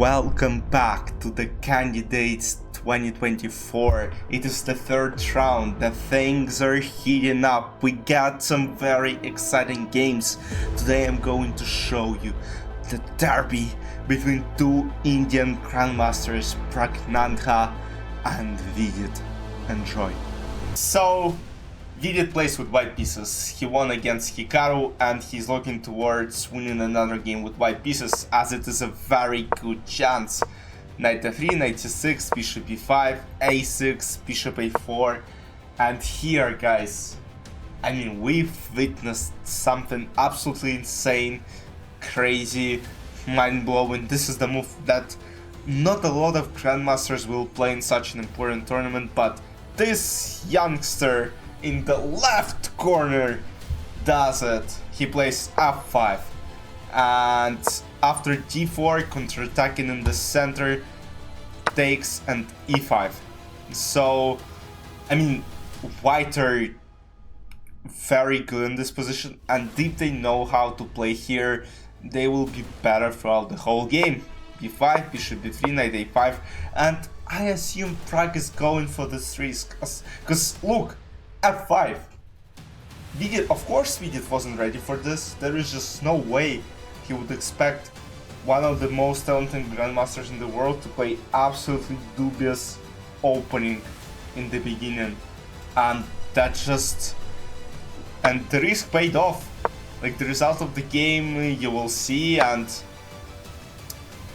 Welcome back to the Candidates 2024. It is the third round. The things are heating up. We got some very exciting games. Today I'm going to show you the derby between two Indian Grandmasters, Pragg and Vidit. Enjoy. So, Vidit plays with white pieces. He won against Hikaru and he's looking towards winning another game with white pieces, as it is a very good chance. Knight f3, knight c6, bishop e5, a6, bishop a4, and here, guys, I mean, we've witnessed something absolutely insane, crazy, mind-blowing. This is the move that not a lot of grandmasters will play in such an important tournament, but this youngster in the left corner does it. He plays f5 and after d4, counterattacking in the center, takes and e5. So I mean, white are very good in this position, and if they know how to play here, they will be better throughout the whole game. b5, bishop b3, knight a5, and I assume Pragg is going for this risk, because look, f5. Vidit, of course Vidit wasn't ready for this. There is just no way he would expect one of the most talented grandmasters in the world to play absolutely dubious opening in the beginning, and that just, and the risk paid off. Like, the result of the game you will see, and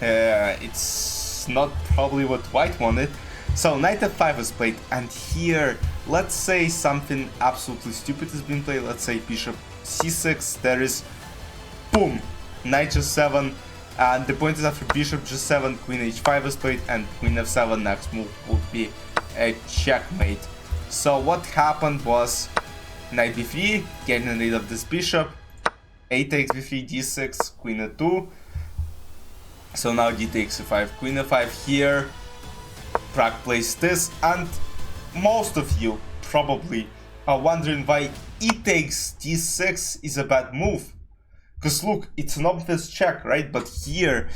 it's not probably what white wanted. So knight f5 is played, and here, let's say something absolutely stupid has been played. Let's say bishop c6, there is, boom, knight g7, and the point is after bishop g7, queen h5 is played, and queen f7, next move would be a checkmate. So what happened was knight b3, getting rid of this bishop, a takes b3, d6, queen e2, so now d takes e5, queen e5 here. Pragg plays this, and most of you probably are wondering why e takes d6 is a bad move. Because look, it's an obvious check, right? But here,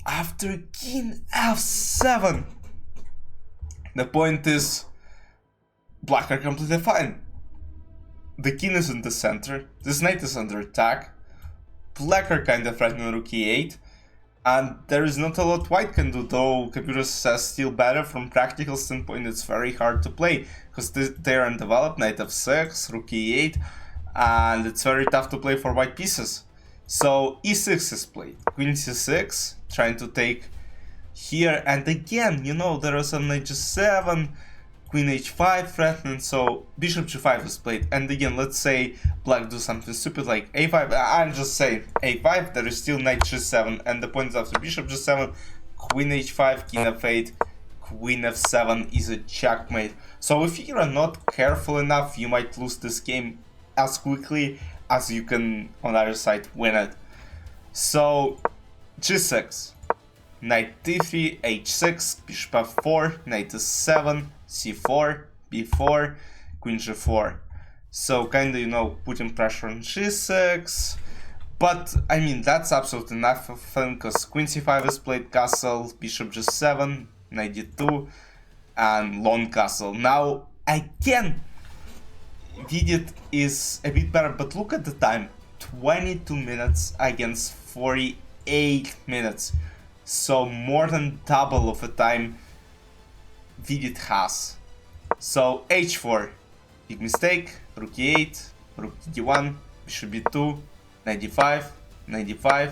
after king f7, the point is, black are completely fine. The king is in the center, this knight is under attack, black are kind of threatening rook e8, and there is not a lot white can do, though computer says still better. From practical standpoint, it's very hard to play, because they are undeveloped, knight f6, rook e8, and it's very tough to play for white pieces. So e6 is played, queen c6, trying to take here, and again, you know, there is some knight g7, queen h5 threatening, so bishop g5 is played, and again, let's say black do something stupid like a5, I'm just saying a5, there is still knight g7, and the point is after bishop g7, queen h5, king f8, queen f7 is a checkmate. So if you are not careful enough, you might lose this game as quickly as you can on the other side win it. So g6, knight d3, h6, bishop f4, knight e7, c4, b4, queen g4. So kinda, you know, putting pressure on g6, but I mean, that's absolutely nothing, because queen c5 is played, castle, bishop g7, knight d2, and long castle. Now, again, Vidit is a bit better, but look at the time, 22 minutes against 48 minutes. So more than double of the time Vidit has. So h4, big mistake, rook e8, rook d1, bishop b2, knight d5, knight d5,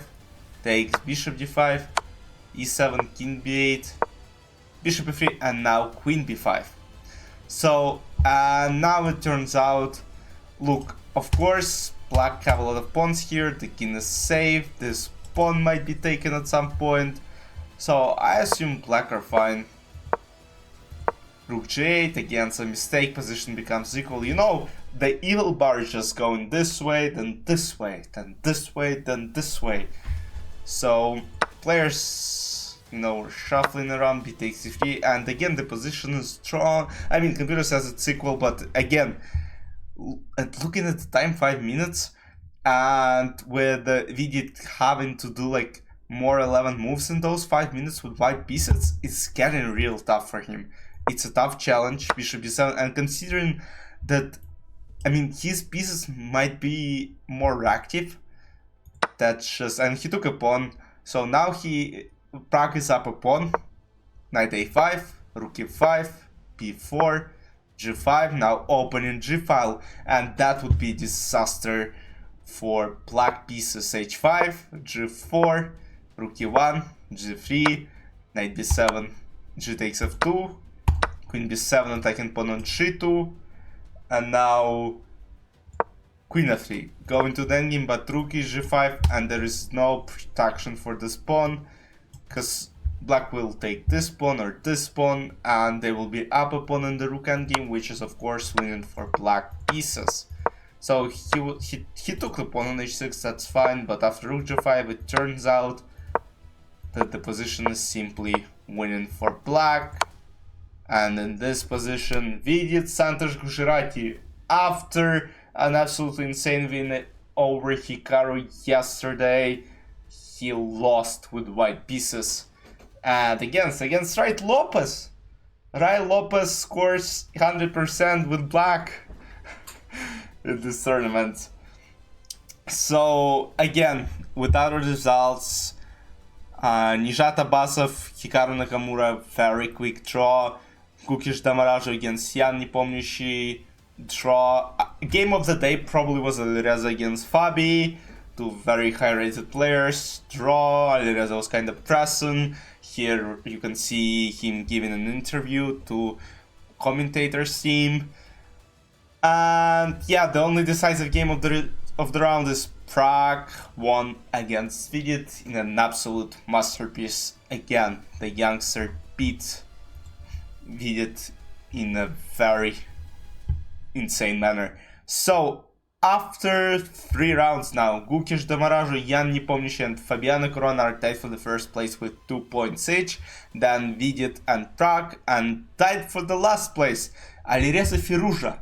takes bishop d5, e7, king b8, bishop e3, and now queen b5. So now it turns out, look, of course black have a lot of pawns here, the king is safe, this pawn might be taken at some point, so I assume black are fine. Rook g8, again some mistake, position becomes equal. You know, the evil bar is just going this way, then this way, then this way, then this way. So players, you know, shuffling around, b takes c3, and again the position is strong. I mean, computer says it's equal, but again, looking at the time, 5 minutes, and with Vidit having to do like more 11 moves in those 5 minutes with white pieces, it's getting real tough for him. It's a tough challenge, bishop b7, and considering that, I mean, his pieces might be more active, that's just, and he took a pawn, so now Pragg is up a pawn, knight a5, rook e5, b4, g5, now opening g-file, and that would be disaster for black pieces. h5, g4, rook e1, g3, knight b7, g takes f2, queen b7 attacking pawn on g2, and now queen f3, going to the endgame, but rook is g5, and there is no protection for this pawn, because black will take this pawn or this pawn, and they will be up a pawn in the rook endgame, which is of course winning for black pieces. So he took the pawn on h6, that's fine, but after rook g5 it turns out that the position is simply winning for black. And in this position, Vidit Santosh Gujarati, after an absolutely insane win over Hikaru yesterday, he lost with white pieces. And against Ray Lopez. Ray Lopez scores 100% with black in this tournament. So again, with other results, Nijat Abbasov, Hikaru Nakamura, very quick draw. Gukesh Damarajo against Jan Nepomniachtchi, draw. Game of the day probably was Alireza against Fabi, two very high rated players. Draw, Alireza was kind of pressing. Here you can see him giving an interview to commentators team. And yeah, the only decisive game of the round is Pragg won against Vidit in an absolute masterpiece. Again, the youngster beat Vidit in a very insane manner. So after 3 rounds now, Gukesh Damarajo, Jan Nepomniachtchi and Fabiano Corona are tied for the first place with 2 points each. Then Vidit and Pragg, and tied for the last place, Alireza Firouzja,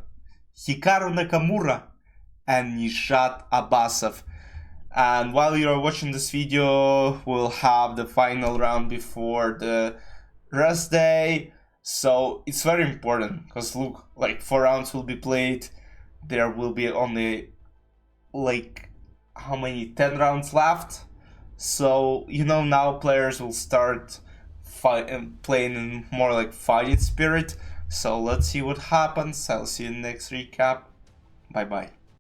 Hikaru Nakamura and Nijat Abbasov. And while you are watching this video, we'll have the final round before the rest day. So it's very important, because look, like 4 rounds will be played. There will be only like how many 10 rounds left. So you know, now players will start playing in more like fighting spirit. So let's see what happens. I'll see you in the next recap. Bye bye.